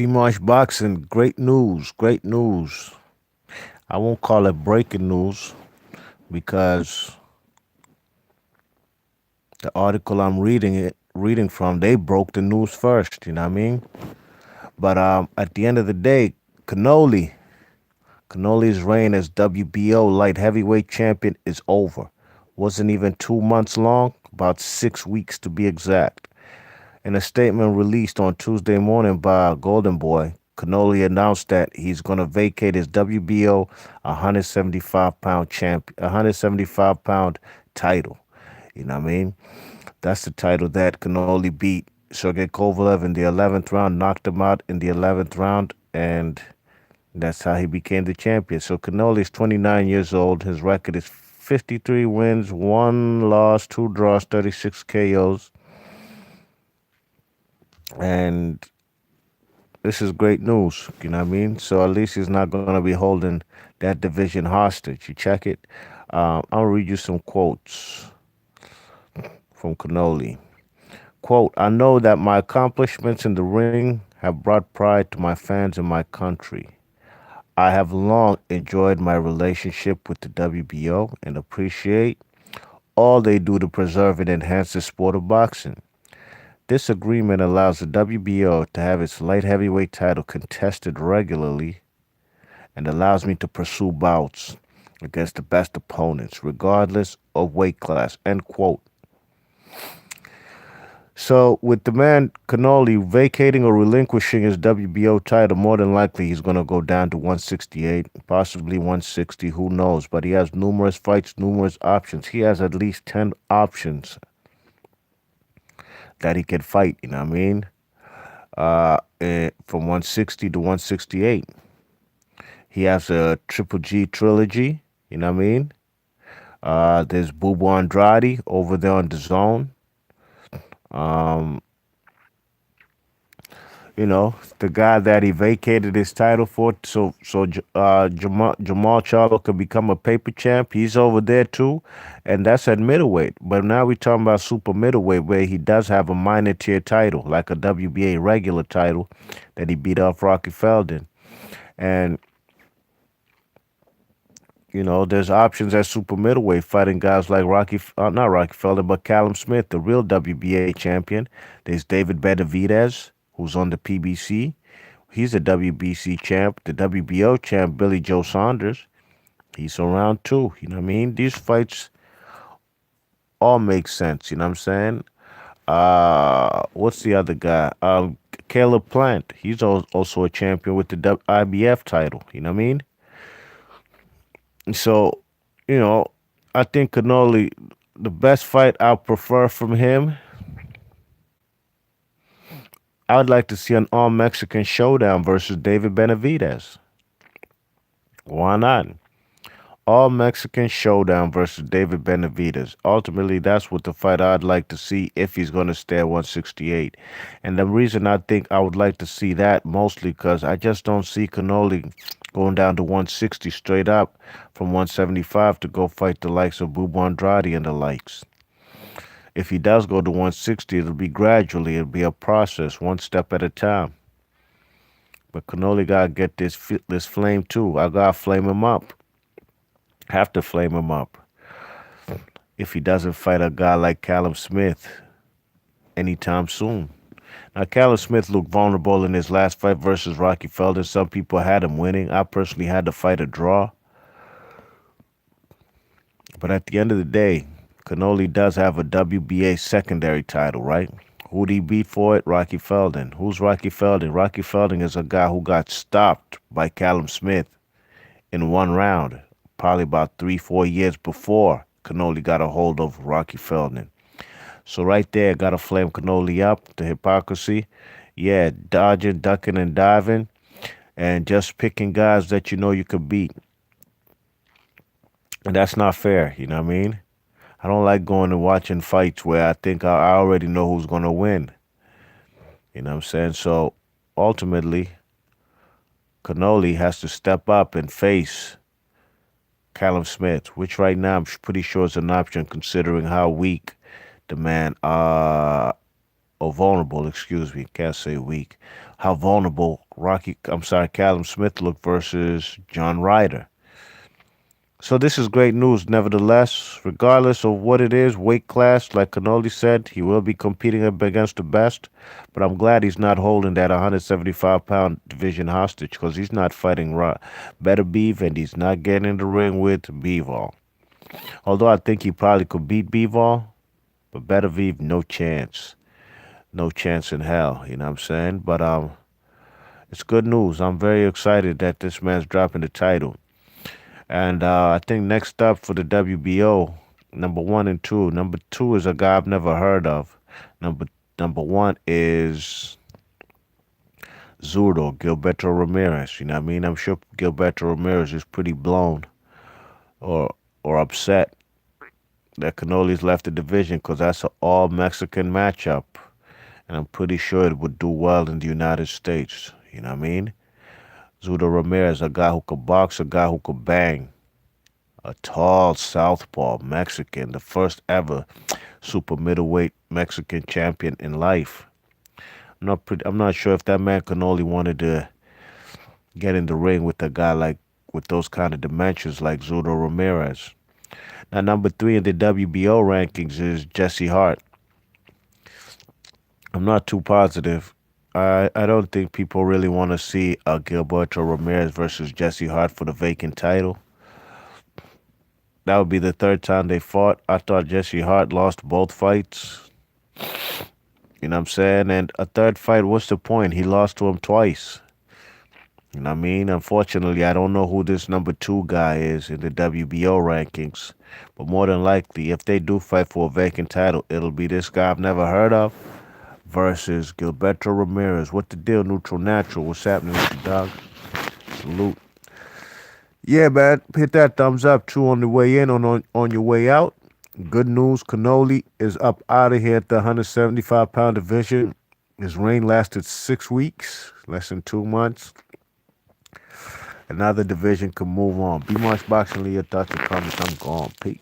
P-Marsh Boxing, great news, great news. I won't call it breaking news because the article I'm reading from, they broke the news first, you know what I mean? But at the end of the day, Canoli's reign as WBO light heavyweight champion is over. Wasn't even 2 months long, about 6 weeks to be exact. In a statement released on Tuesday morning by Golden Boy, Canoli announced that he's going to vacate his WBO 175 pound title. You know what I mean? That's the title that Canoli beat Sergey Kovalev in the 11th round, knocked him out in the 11th round, and that's how he became the champion. So Canoli is 29 years old. His record is 53 wins, one loss, two draws, 36 KOs. And this is great news, you know what I mean? So at least he's not going to be holding that division hostage. You check it. I'll read you some quotes from Canoli. Quote, I know that my accomplishments in the ring have brought pride to my fans and my country. I have long enjoyed my relationship with the WBO and appreciate all they do to preserve and enhance the sport of boxing. This agreement allows the WBO to have its light heavyweight title contested regularly and allows me to pursue bouts against the best opponents, regardless of weight class. End quote. So, with the man Canoli vacating or relinquishing his WBO title, more than likely he's going to go down to 168, possibly 160, who knows? But he has numerous fights, numerous options. He has at least 10 options that he can fight, you know what I mean? From 160 to 168. He has a Triple G trilogy, you know what I mean? There's Bubu Andrade over there on the zone. Um, the guy that he vacated his title for, so Jamal Charlo could become a paper champ. He's over there too, and that's at middleweight. But now we're talking about super middleweight, where he does have a minor tier title, like a WBA regular title, that he beat off Rocky Feldon. And there's options at super middleweight fighting guys like not Rocky Feldon, but Callum Smith, the real WBA champion. There's David Benavidez, who's on the PBC. He's a WBC champ. The WBO champ, Billy Joe Saunders, he's around too. You know what I mean? These fights all make sense. You know what I'm saying? What's the other guy? Caleb Plant. He's also a champion with the IBF title. You know what I mean? So, you know, I think Canoli, the best fight I prefer from him, I would like to see an all Mexican showdown versus David Benavidez. Why not? All Mexican showdown versus David Benavidez. Ultimately, that's what the fight I'd like to see if he's going to stay at 168. And the reason I think I would like to see that mostly because I just don't see Canoli going down to 160 straight up from 175 to go fight the likes of Bubu Andrade and the likes. If he does go to 160, it'll be gradually. It'll be a process, one step at a time. But Canoli gotta get this flame too. I gotta flame him up. Have to flame him up. If he doesn't fight a guy like Callum Smith anytime soon. Now, Callum Smith looked vulnerable in his last fight versus Rocky Feldon. Some people had him winning. I personally had to fight a draw. But at the end of the day, Canoli does have a WBA secondary title, right? Who'd he beat for it? Rocky Feldon. Who's Rocky Feldon? Rocky Feldon is a guy who got stopped by Callum Smith in one round, probably about 3-4 years before Canoli got a hold of Rocky Feldon. So right there, got to flame Canoli up, the hypocrisy. Yeah, dodging, ducking, and diving, and just picking guys that you know you could beat. And that's not fair, you know what I mean? I don't like going and watching fights where I think I already know who's going to win. You know what I'm saying? So ultimately, Canoli has to step up and face Callum Smith, which right now I'm pretty sure is an option considering how weak the man or vulnerable, excuse me, can't say weak, how vulnerable Callum Smith looked versus John Ryder. So this is great news. Nevertheless, regardless of what it is, weight class, like Canoli said, he will be competing against the best. But I'm glad he's not holding that 175-pound division hostage because he's not fighting Better Beef and he's not getting in the ring with Bivol. Although I think he probably could beat Bivol, but Better Beef, no chance. No chance in hell, you know what I'm saying? But it's good news. I'm very excited that this man's dropping the title. And I think next up for the WBO, number one and two. Number two is a guy I've never heard of. Number number one is Zurdo, Gilberto Ramirez. You know what I mean? I'm sure Gilberto Ramirez is pretty blown or upset that Canoli's left the division because that's an all Mexican matchup. And I'm pretty sure it would do well in the United States. You know what I mean? Zurdo Ramirez, a guy who could box, a guy who could bang. A tall southpaw Mexican, the first ever super middleweight Mexican champion in life. I'm not sure if that man Canoli wanted to get in the ring with a guy like with those kind of dimensions like Zurdo Ramirez. Now number three in the WBO rankings is Jesse Hart. I'm not too positive. I don't think people really want to see Gilberto Ramirez versus Jesse Hart for the vacant title. That would be the third time they fought. I thought Jesse Hart lost both fights. You know what I'm saying? And a third fight, what's the point? He lost to him twice. You know what I mean? Unfortunately, I don't know who this number two guy is in the WBO rankings. But more than likely, if they do fight for a vacant title, it'll be this guy I've never heard of versus Gilberto Ramirez. What the deal, Neutral Natural? What's happening with you, dog? Salute. Yeah, man, hit that thumbs up too on the way in, on your way out. Good news, Canoli is up out of here at the 175-pound division. His reign lasted 6 weeks, less than 2 months. Another division can move on. Be Much Boxing League, your thoughts and comments. I'm gone. Peace.